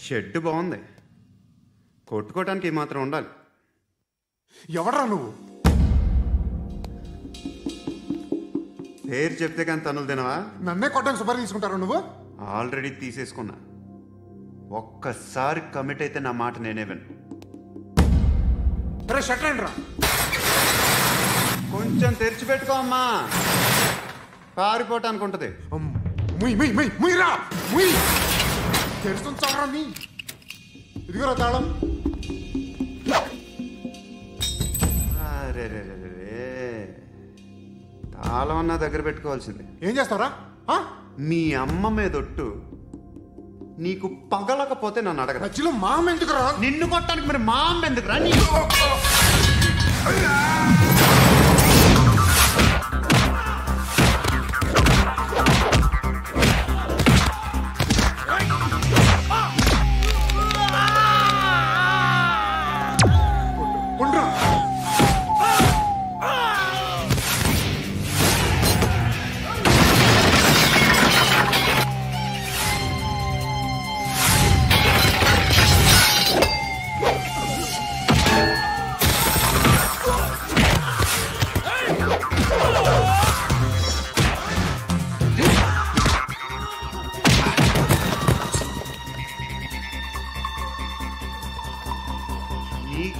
Shed బాగుంది, కొట్టుకోవటానికి మాత్రం ఉండాలి. ఎవడరా నువ్వు? పేరు చెప్తే కానీ తనులు తినవా? నన్నే కొట్టడానికి సుపారీ తీసుకుంటారా నువ్వు? ఆల్రెడీ తీసేసుకున్నా. ఒక్కసారి కమిట్ అయితే నా మాట నేనే విను. షట్టర్ ఏంట్రా? కొంచెం తెరిచిపెట్టుకో అమ్మా, పారిపోవటానికి ఉంటుంది. తెరుస్తుంచారా నీ? ఇదిగోరా తాళం. అరే తాళం అన్నా దగ్గర పెట్టుకోవాల్సింది. ఏం చేస్తారా? మీ అమ్మ మీదొట్టు, నీకు పగలకపోతే నన్ను అడగ. మధ్యలో మా అమ్మ ఎందుకు రా? నిన్ను కొట్టడానికి మరి మా అమ్మ ఎందుకు రా?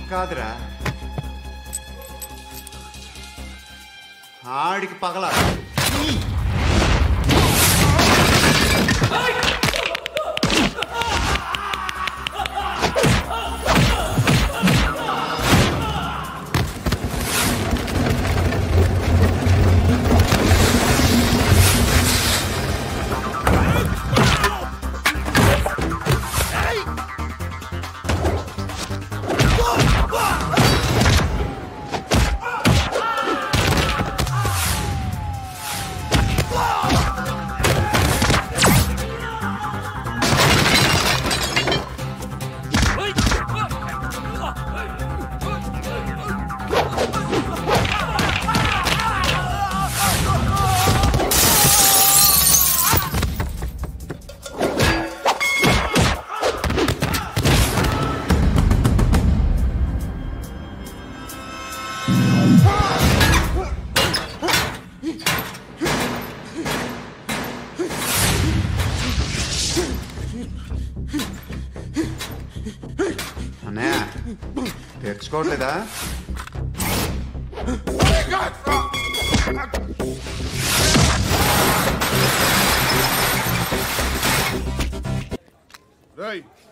కాదురా, ఆడికి పగల. అన్నయ్య తెచ్చుకోవట్లేదా?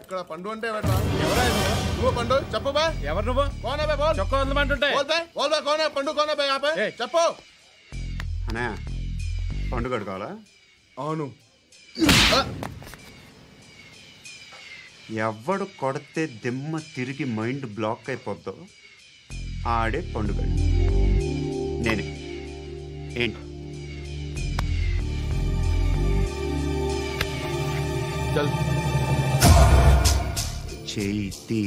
ఇక్కడ పండు అంటే నువ్వు పండు చెప్పు బా. ఎవరు నువ్వు? చొక్కా వదలమంటుంటే పండు కోనా చెప్పు. అన్నయ్య పండు కడుకోవాలా? అవును. ఎవడు కొడితే దిమ్మ తిరిగి మైండ్ బ్లాక్ అయిపోద్దో ఆడే పండుగ. నేనే. ఏంటి చేతి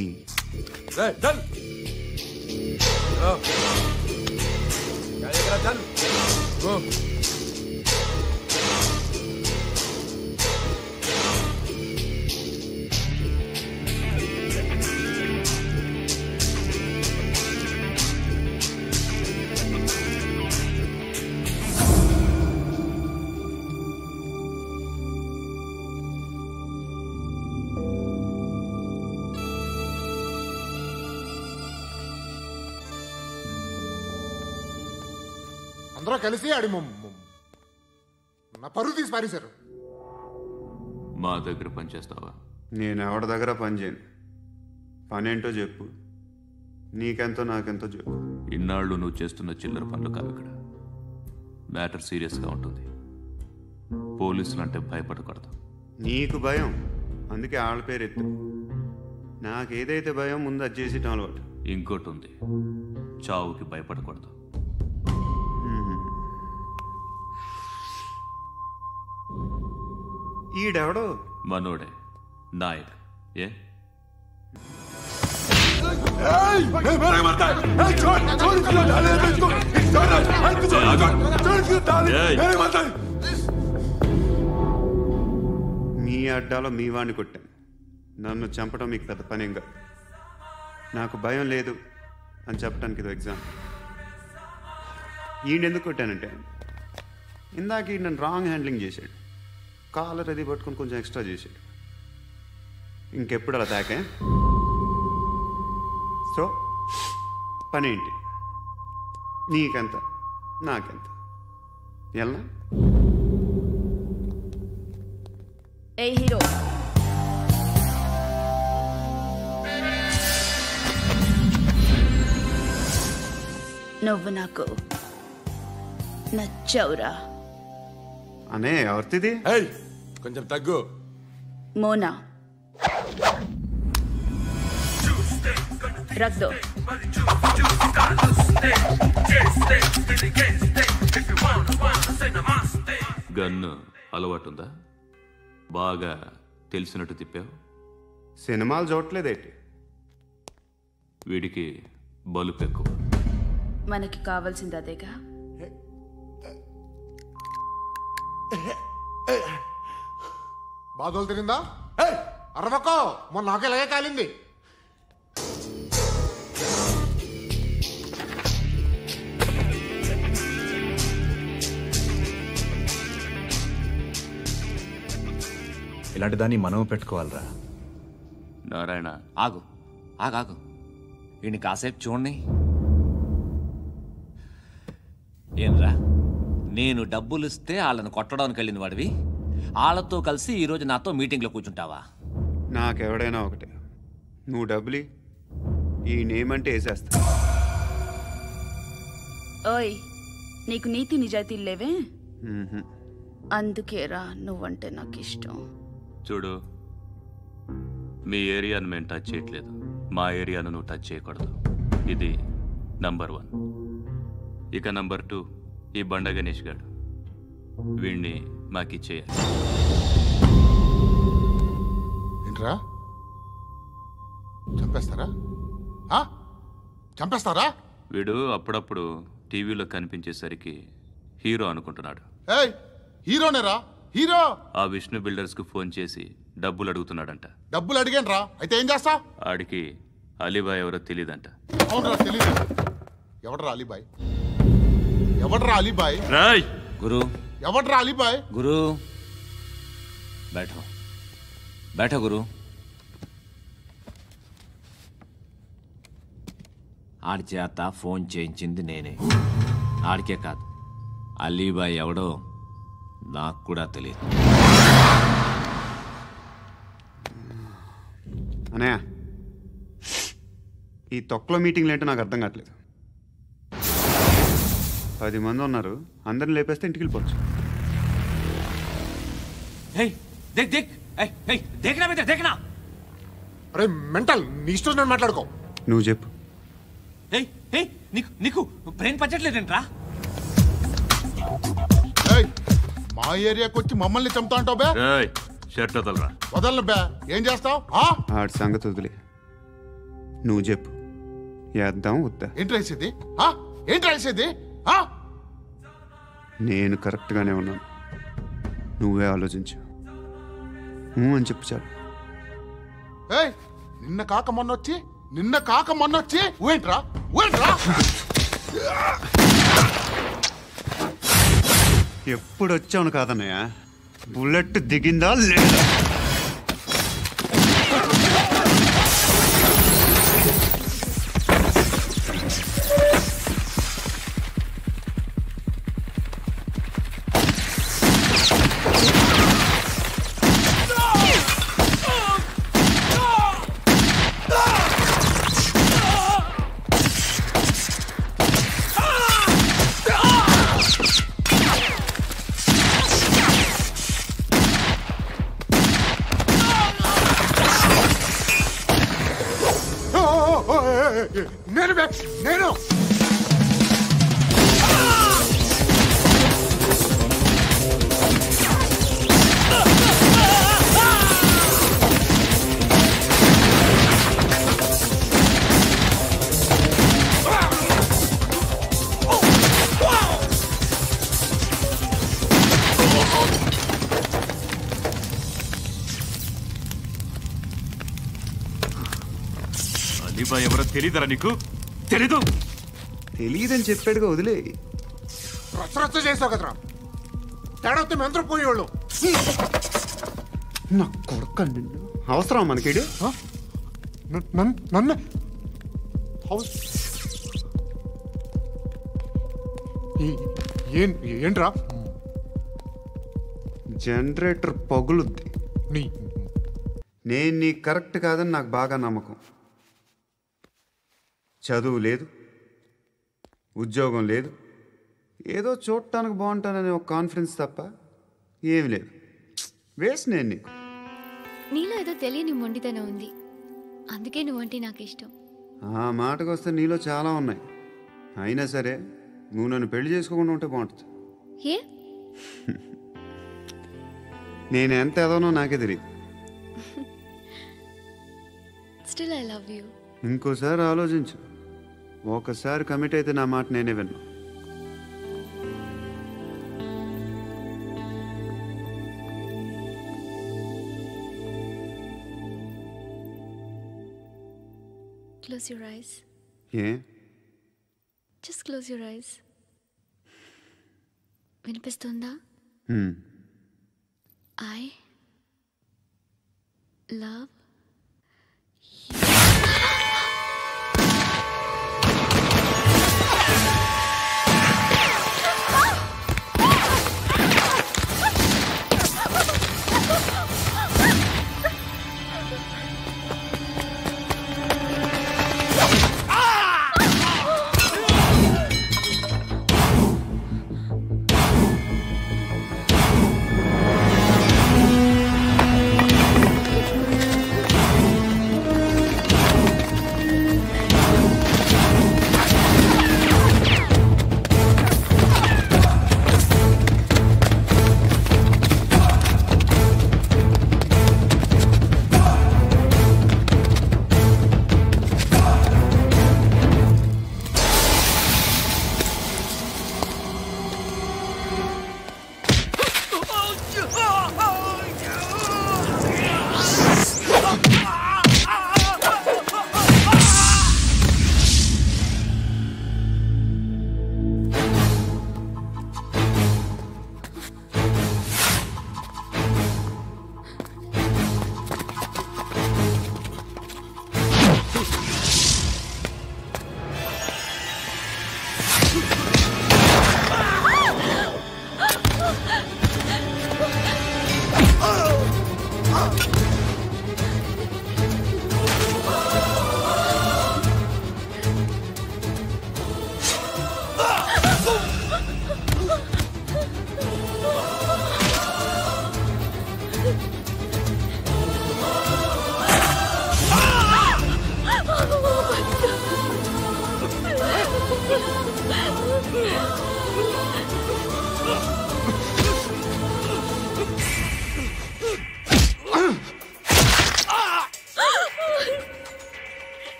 అందరూ కలిసి ఆడి నా పరువు తీసి పారేశారు. మా దగ్గర పని చేస్తావా? నేను ఎవరి దగ్గర పని చేయను. పనేంటో చెప్పు, నీకెంతో నాకెంతో చెప్పు. ఇన్నాళ్ళు నువ్వు చేస్తున్న చిల్లర పనులు కావు ఇక్కడ. మ్యాటర్ సీరియస్గా ఉంటుంది. పోలీసులు అంటే భయపడకూడదు. నీకు భయం, అందుకే ఆళ్ళ పేరు ఎత్తు. నాకేదైతే భయం ముందు అది చేసేటం అలవాటు. ఇంకోటి ఉంది, చావుకి భయపడకూడదు. ఈడెవడో మనోడే నాయక్. ఏ మీ అడ్డాలో మీ వాడిని కొట్టాను. నన్ను చంపడం మీకు పెద్ద పని ఇంకా. నాకు భయం లేదు అని చెప్పడానికి ఇది ఎగ్జామ్. ఎందుకు కొట్టానంటే ఇందాక నన్ను రాంగ్ హ్యాండ్లింగ్ చేశాడు. కాలర్ అది పట్టుకొని కొంచెం ఎక్స్ట్రా చేశాడు. ఇంకెప్పుడు అలా తాకే. సో పని ఏంటి? నీకెంత నాకెంత ఎలా? ఏ హీరో, నువ్వు నాకు నచ్చవురా. అనే ఎవరిది? ఏయ్ కొంచెం తగ్గు. మోనా రక్ దో. గన్ను అలవాటుందా? బాగా తెలిసినట్టు తిప్పావు. సినిమాలు చూడట్లేదేంటి? వీడికి బలుపు ఎక్కువ. మనకి కావాల్సింది అదేగా. బాధలు తిరిందా? అరవకో, మొన్న నాకు ఇలాగే కాలింది. ఇలాంటి దాన్ని మనం పెట్టుకోవాలరా. నారాయణ ఆగు ఆగాగు, వీడిని కాసేపు చూడండి. ఏంరా, నేను డబ్బులు ఇస్తే వాళ్ళని కొట్టడానికి వెళ్ళిన వాడివి, వాళ్ళతో కలిసి ఈరోజు నాతో మీటింగ్లో కూర్చుంటావా? నాకెవడైనా ఒకటే. నువ్వు డబ్బులి, ఈ నేమ్ అంటే వేసేస్తా. ఓయ్, నీకు నీతి నిజాయితీలు లేవే, అందుకేరా నువ్వంటే నాకు ఇష్టం. చూడు, మీ ఏరియాను మేము టచ్ చేయట్లేదు, మా ఏరియాను నువ్వు టచ్ చేయకూడదు. ఇది నంబర్ 1. ఇక నంబర్ 2, ఈ బండ గణేష్ గారు, వీణ్ణి మాకిచ్చేయాలి. ఏంట్రా, చంపేస్తారా? చంపేస్తారా? వీడు అప్పుడప్పుడు టీవీలో కనిపించేసరికి హీరో అనుకుంటున్నాడు. ఏయ్, హీరోనేరా, హీరో. ఆ విష్ణు బిల్డర్స్కు ఫోన్ చేసి డబ్బులు అడుగుతున్నాడంట. డబ్బులు అడిగాను రా, అయితే ఏం చేస్తా? ఆడికి అలీబాయ్ ఎవరో తెలీదంట. అవునరా, తెలీదు. ఎవడరా అలీబాయ్? ఎవడరా అలీబాయ్? రాయ్ గురు, ఎవడరా అలీబాయ్? గురు బైఠో బైఠో గురు. ఆడి చేత ఫోన్ చేయించింది నేనే. ఆడికే కాదు, అలీబాయ్ ఎవడో నాకు కూడా తెలియదు. అనయ్య, ఈ తొక్కలో మీటింగ్లు ఏంటో నాకు అర్థం కావట్లేదు. 10 మంది ఉన్నారు, అందరిని లేపేస్తే ఇంటికి వెళ్ళిపోవచ్చు. అరే మెంటల్, నీ ఇష్టం నేను మాట్లాడుకో. నువ్వు చెప్పు. నీకు బ్రెయిన్ పచ్చట్లేదంట్రా? మా ఏరియాకి వచ్చి మమ్మల్ని చంపుతా అంటావు బే? షర్ట్ వదలరా. వదలను బే. ఏం చేస్తావు? ఆడి సంగతి వదిలే, నువ్వు చెప్పు. వేద్దాం వద్దా? ఏంటి రాసేది? ఏంటి రాసేది? నేను కరెక్ట్గానే ఉన్నాను, నువ్వే ఆలోచించు. అని చెప్పు చాలు. ఏయ్, నిన్న కాక మొన్నొచ్చి ఊయంట్రా. ఎప్పుడు వచ్చావును కాదన్నయ్య, బుల్లెట్ దిగిందా లేదా? నేను అలీబాయ్ ఎవరో తెలీదరా నీకు? తెలీదు? తెలియదని చెప్పాడుగా, వదిలే. రచ్చ చేసావు కదరా, తేడా వస్తే మెంతరం పోయేవాళ్ళు. నా కొడుకు నిన్ను అవసరం మనకిడు. నన్ను ఏంట్రా? జనరేటర్ పగులుద్ది. నీ నేను నీకు కరెక్ట్ కాదని నాకు బాగా నమ్మకం. చదువు లేదు, ఉద్యోగం లేదు, ఏదో చూడటానికి బాగుంటాననే ఒక కాన్ఫిడెన్స్ తప్ప ఏమి లేదు. వేస్ట్ నేను నీకు. నీలో ఏదో తెలియని మొండితనం ఉంది, అందుకే నువ్వంటే నాకు ఇష్టం. ఆ మాటకు వస్తే నీలో చాలా ఉన్నాయి. అయినా సరే నువ్వు నన్ను పెళ్లి చేసుకోకుండా ఉంటే బాగుంటుంది. ఏ? నేను ఎంత ఎదవనో నాకే తెలియదు. Still I love you. ఇంకోసారి ఆలోచించు. ఒకసారి కమిట్ అయితే నా మాట నేనే విన్నా. Close your eyes. A? Just close your eyes. వినిపిస్తుందా? I love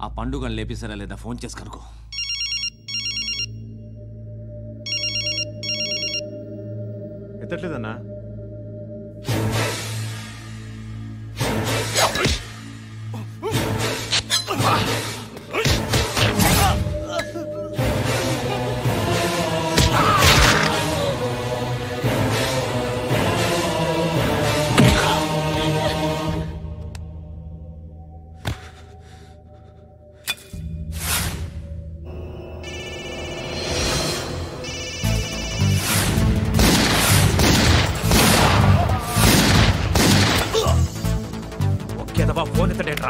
ఆ పండుగను లేపేసారా లేదా ఫోన్ చేసి కనుకో. ఎత్తట్లేదన్నా. ఫోన్ ఎత్తడేట్రా?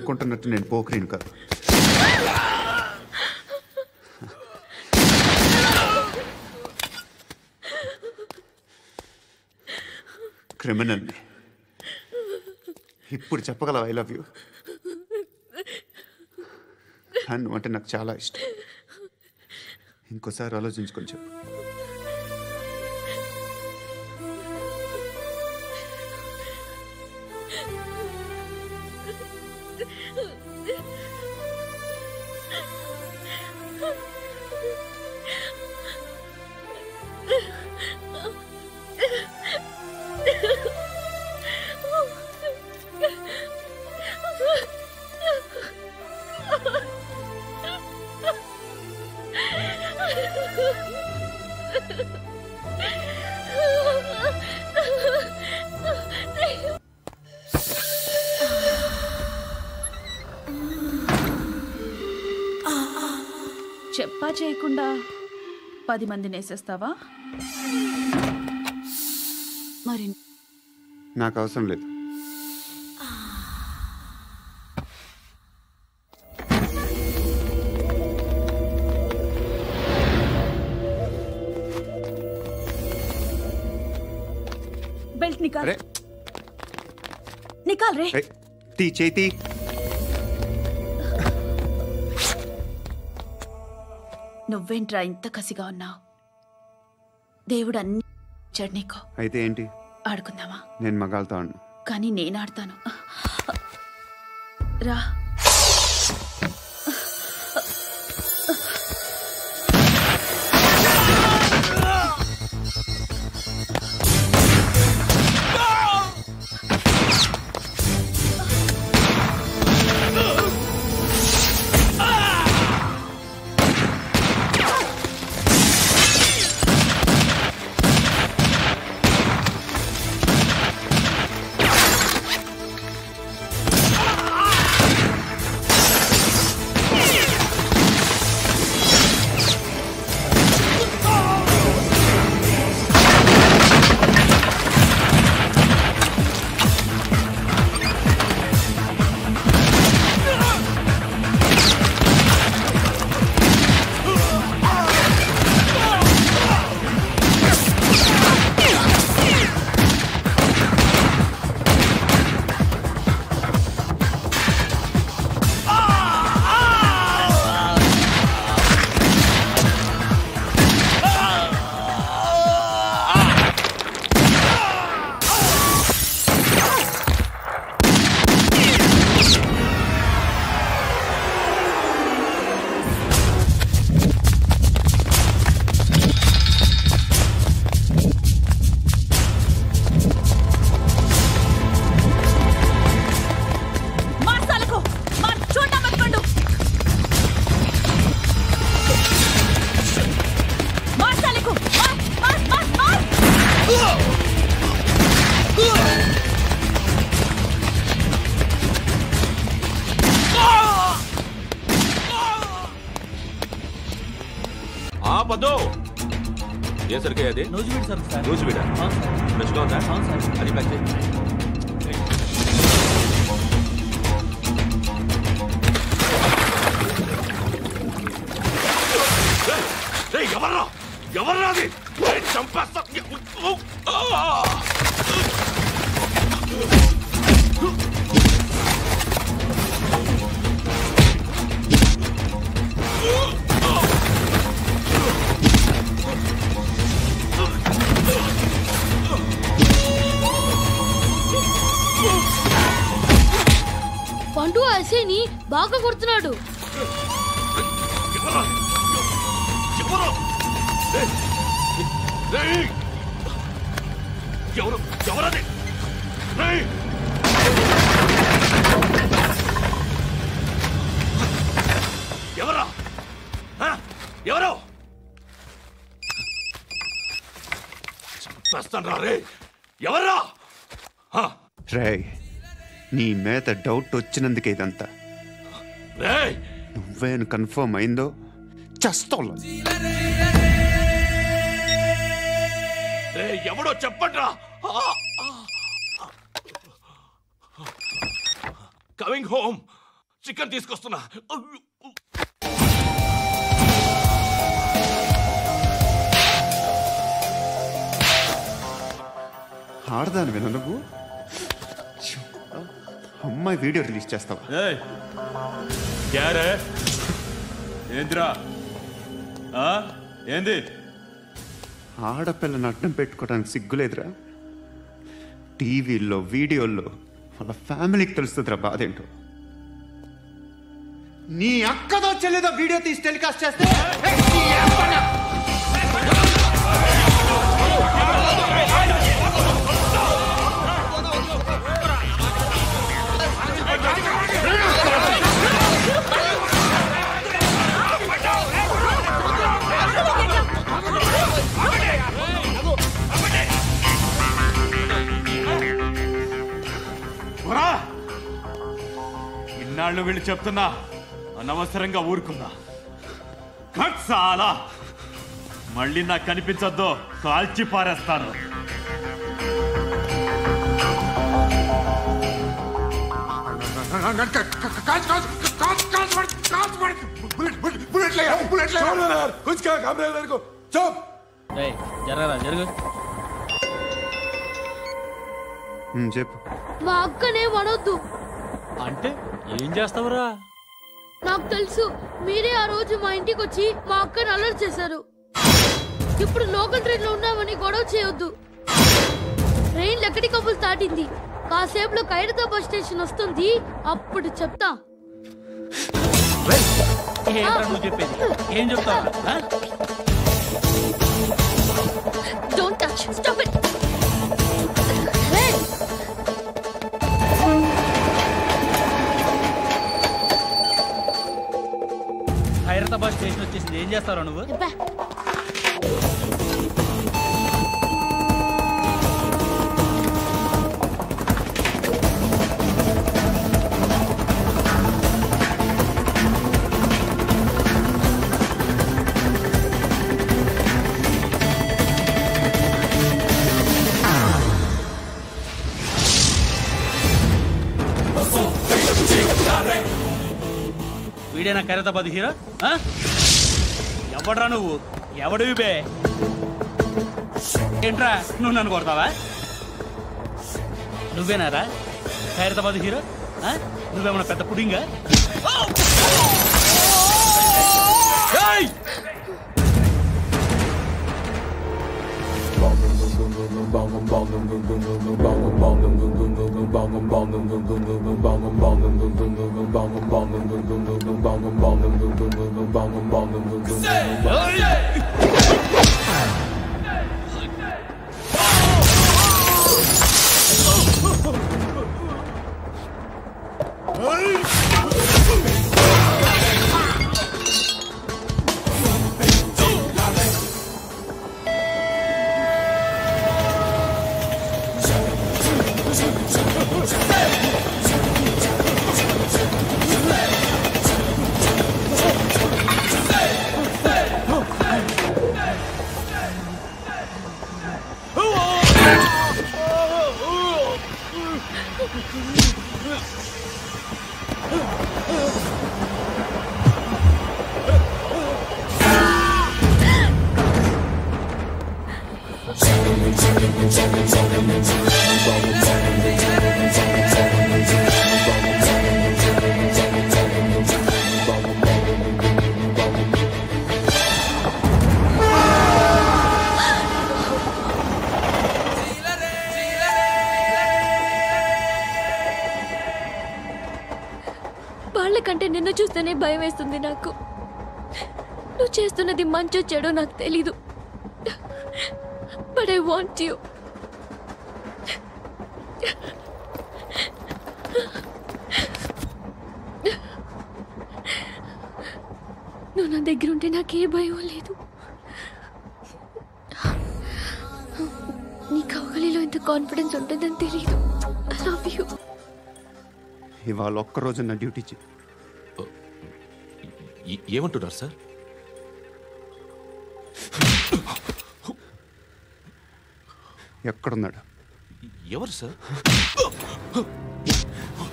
అనుకుంటున్నట్టు నేను పోకరీని కాదు. క్రిమినల్ని. ఇప్పుడు చెప్పగలవు ఐ లవ్ యూ? నువ్వు అంటే నాకు చాలా ఇష్టం. ఇంకోసారి ఆలోచించుకొని చెప్పు. చెప్పా చేయకుండా 10 మందిని వేసేస్తావా? మరి నాకు అవసరం లేదు. బెల్ట్ నికాల్. అరే నికాల్ రే. తీ చేతి. నువ్వేంట్రా ఇంత కసిగా ఉన్నావు? దేవుడు అన్ని ఇచ్చాడు నీకు. అయితే ఏంటి? ఆడుకుందామా? నేను మగాళ్ళతో ఆడను. కానీ నేను ఆడతాను. రా. పద్దు ఏ సరికే అది? నూజివీడు సరుకు సార్. నూజివీడా? ఫ్రెష్గా ఉందా? అది ప్యాక్ చేయి. ఎవర్రా ఎవర్రా అది? చంపేస్తా. పండు అసేని బాగా కొడుతున్నాడు. ఎవరది? ఎవరా? ఎవరు? చంపేస్తాను రే. ఎవర్రా? రే, నీ మీద డౌట్ వచ్చినందుకే ఇదంతా. నువ్వేను కన్ఫర్మ్ అయిందో చస్తా. ఎవడో చెప్పండ్రా. Coming home. చికెన్ తీసుకొస్తున్నా. ఆడదాని విన నువ్వు అమ్మాయి వీడియో రిలీజ్ చేస్తావా? ఏంద్రా ఏంది? ఆడపిల్లని అడ్డం పెట్టుకోవడానికి సిగ్గులేదురా? టీవీల్లో వీడియోల్లో వాళ్ళ ఫ్యామిలీకి తెలుస్తుందిరా బాధ ఏంటో. నీ అక్కదో చెల్లిదో వీడియో తీసి టెలికాస్ట్ చేస్తే ఇన్నాళ్ళు వీళ్ళు చెప్తున్నా అనవసరంగా ఊరుకున్నా. చాలా మళ్ళీ నాకు కనిపించొద్దు, కాల్చి పారేస్తాను. చెప్పు. మా అక్కనే వనొద్దు అంటే ఏం చేస్తావురా? నాకు తెలుసు, మీరే ఆ రోజు మా ఇంటికి వచ్చి మా అక్కని అలర్ట్ చేశారు. ఇప్పుడు లోకల్ ట్రైన్ లో ఉన్నామని గొడవ చేయొద్దు. ట్రైన్ లక్కడి కబుల్ దాటింది, కాసేపులో ఖైరతాబాద్ స్టేషన్ వస్తుంది, అప్పుడు చెప్తా. నువ్వు చెప్పేది ఏం చెప్తావు? Don't touch, stop it. Khairatabad station వచ్చేసింది, ఏం చేస్తావు నువ్వు? వీడేనా ఖైరతాబాద్ హీరో? ఎవడ్రా నువ్వు? ఎవడివి బే? ఏంట్రా నువ్వు నన్ను కొడతావా? నువ్వేనారా ఖైరతాబాద్ హీరో? నువ్వేమన్నా పెద్ద పుడింగా? వాళ్ళకంటే నిన్ను చూస్తేనే భయం వేస్తుంది నాకు. నువ్వు చేస్తున్నది మంచో చెడో నాకు తెలీదు, బట్ ఐ వాంట్ యూ. నువ్వు నా దగ్గర ఉంటే నాకే భయం లేదు. నీ కౌగలిలో ఇంత కాన్ఫిడెన్స్ ఉంటుందని తెలీదు. I love you. ఇవాళ ఒక్కరోజు నా డ్యూటీ చేయి. ఏమంటున్నారు సార్? ఎక్కడున్నాడు? ఎవరు సార్?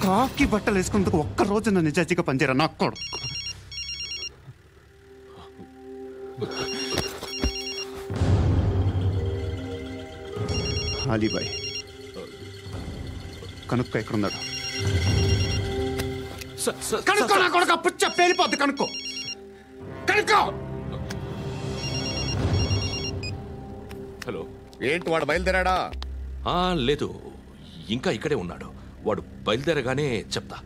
కాకి బట్టలు వేసుకున్నందుకు ఒక్క రోజు నా నిజాజీగా పనిచేయరా నా కొడుకు. అలీబాయ్ కనుక్కో ఎక్కడున్నాడు. కనుక్కో నా కొడుకు, పుచ్చ పేలిపోద్ది. కనుక్కో కనుక్కో. హలో, ఏంటి వాడు బయలుదేరాడా? లేదు, ఇంకా ఇక్కడే ఉన్నాడు. వాడు బయలుదేరగానే చెప్తా.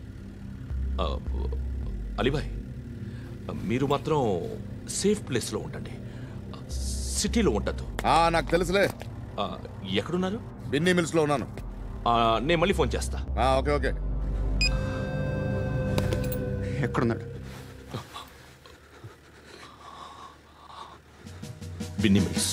అలీబాయ్, మీరు మాత్రం సేఫ్ ప్లేస్లో ఉండండి, సిటీలో ఉండద్దు. నాకు తెలుసులే. ఎక్కడున్నారు? బిన్నీ మిల్స్లో ఉన్నాను. నేను మళ్ళీ ఫోన్ చేస్తా. Okay okay. ఎక్కడున్నాడు? బిన్నీ మిల్స్.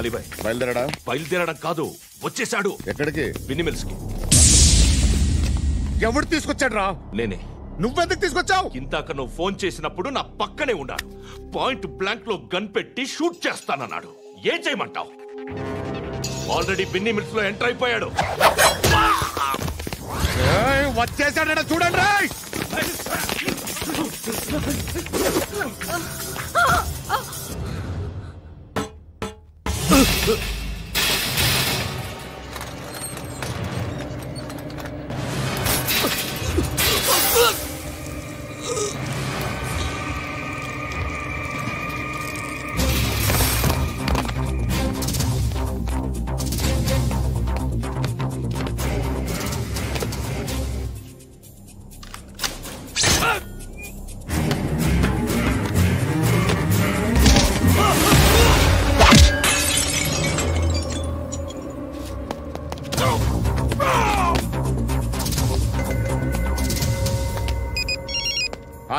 అలీబాయ్ బయలుదేరాడా? బయలుదేరడం కాదు, వచ్చేసాడు. ఎక్కడికి? బిన్నీ మిల్స్ కి. ఎవడు తీసుకొచ్చాడు రా? నేనే. నువ్వెందుకు తీసుకొచ్చావు? ఇందాక నువ్వు ఫోన్ చేసినప్పుడు నా పక్కనే ఉన్నాడు. పాయింట్ బ్లాంక్ లో గన్ పెట్టి షూట్ చేస్తానన్నాడు. ఏం చేయమంటావు? ఆల్రెడీ బిన్నీ మిల్స్ లో ఎంటర్ అయిపోయాడు. వచ్చేసాడ చూడండి.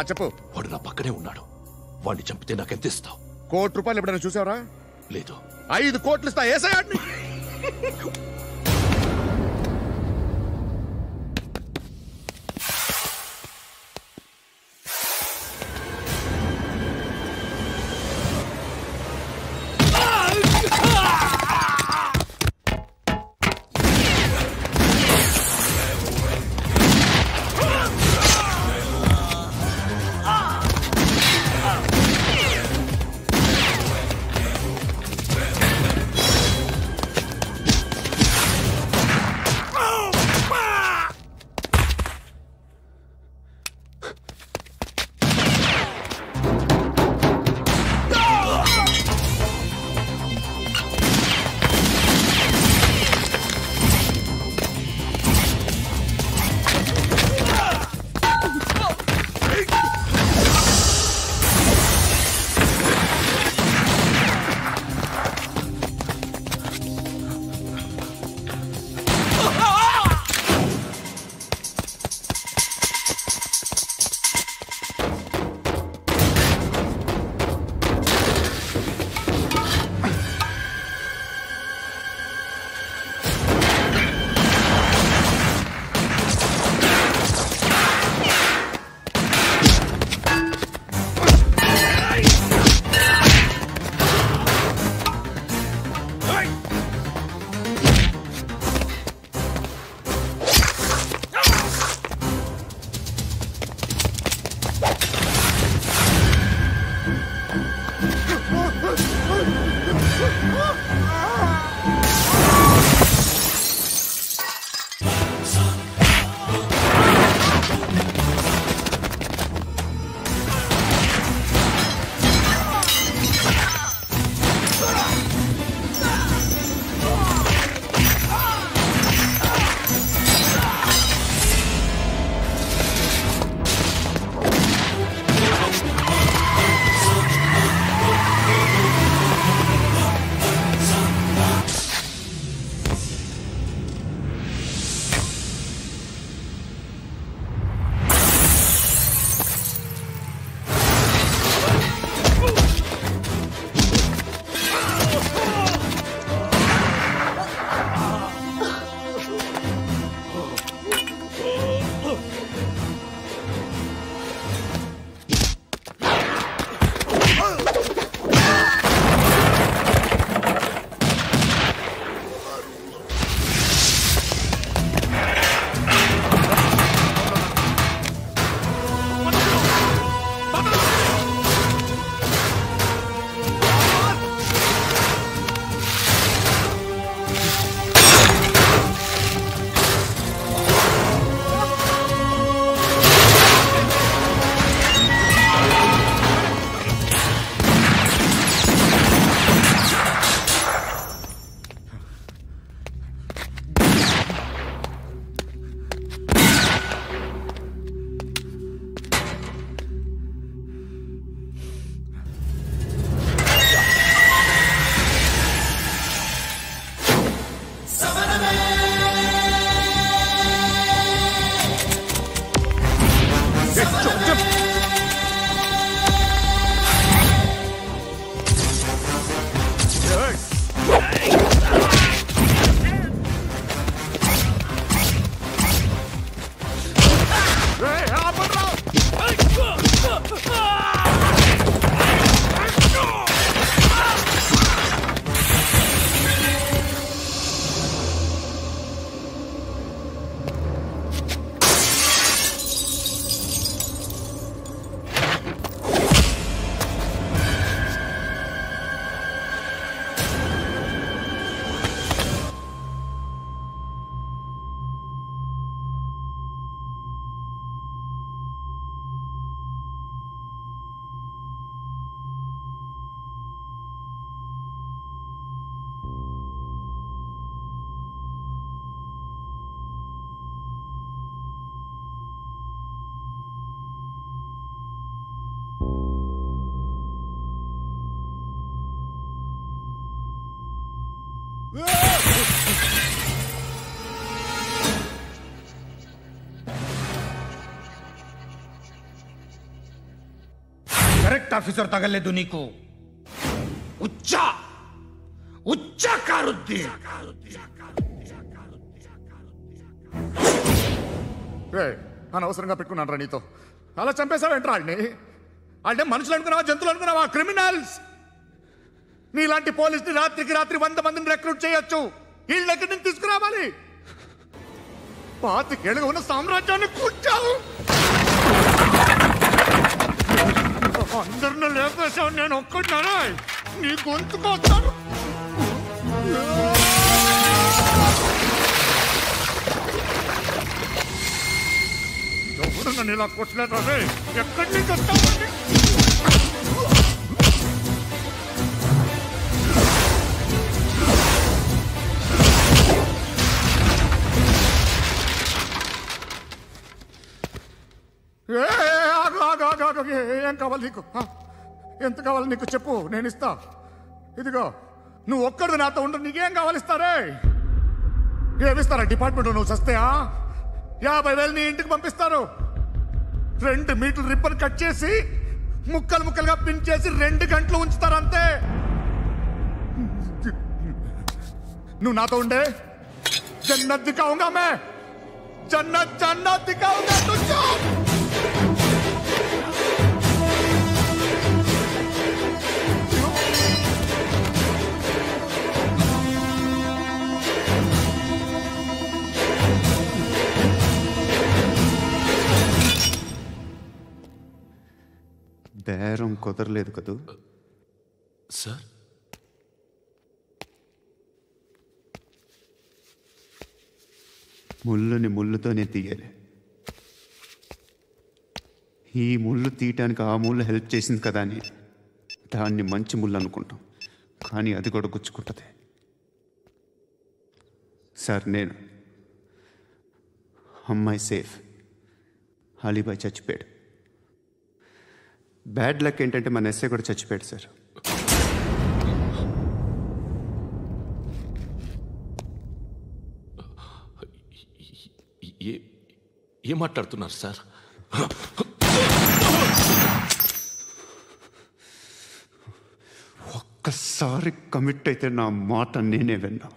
చెప్పు. వాడు నా పక్కనే ఉన్నాడు. వాడిని చంపితే నాకెంత ఇస్తావు? ₹1,00,00,000 ఎప్పుడైనా చూసావరా? లేదు. 5 కోట్లు ఇస్తా. ఏసయాడిని. కరెక్ట్ ఆఫీసర్ తగలేదు నీకు. అనవసరంగా పెట్టుకున్నాను రా నీతో. అలా చంపేశావేంట్రా వాళ్ళని? అంటే మనుషులు అనుకున్నావా, జంతువులు అనుకున్నావా? క్రిమినల్స్. నీలాంటి పోలీసుని రాత్రికి రాత్రి 100 మందిని రిక్రూట్ చేయొచ్చు. వీళ్ళ ఎక్కడి నుంచి తీసుకురావాలి? 25 ఏళ్ళుగా ఉన్న సామ్రాజ్యాన్ని కూర్చావు. అందరిని లేపేశావు, నేను ఒక్కడినారా? నీ గొంతుకొస్తాను. ఎవరు నన్ను ఇలా కొట్టలేదా? ఎక్కడి నుంచి వస్తావు? ఏం కావాలి నీకు? ఎంత కావాలి నీకు చెప్పు, నేను ఇస్తా. ఇదిగో నువ్వు ఒక్కడు నాతో ఉండు. నీకేం కావాలి ఇస్తారే? ఏమిస్తారా డిపార్ట్మెంట్? నువ్వు సస్తేయా? 50,000 నీ ఇంటికి పంపిస్తారు. 2 మీటర్లు రిబ్బన్ కట్ చేసి ముక్కలు ముక్కలుగా పిన్ చేసి 2 గంటలు ఉంచుతారు అంతే. నువ్వు నాతో ఉండే జన్నత్ దిఖాऊंगा मैं, జన్నత్ జన్నత్ దిఖాऊंगा तुझको. బేరం కుదరలేదు కదూ సార్? ముళ్ళుని ముళ్ళుతోనే తీయాలి. ఈ ముళ్ళు తీయటానికి ఆ ముళ్ళు హెల్ప్ చేసింది కదా అని దాన్ని మంచి ముళ్ళు అనుకుంటాం, కానీ అది కూడా గుచ్చుకుంటుంది. సార్, నేను అమ్మాయి సేఫ్, అలీబాయ్ చచ్చిపోయాడు. బ్యాడ్ లక్ ఏంటంటే మన ఎస్ఐ కూడా చచ్చిపోయాడు సార్. ఏం మాట్లాడుతున్నారు సార్? ఒక్కసారి కమిట్ అయితే నా మాట నేనే విన్నా.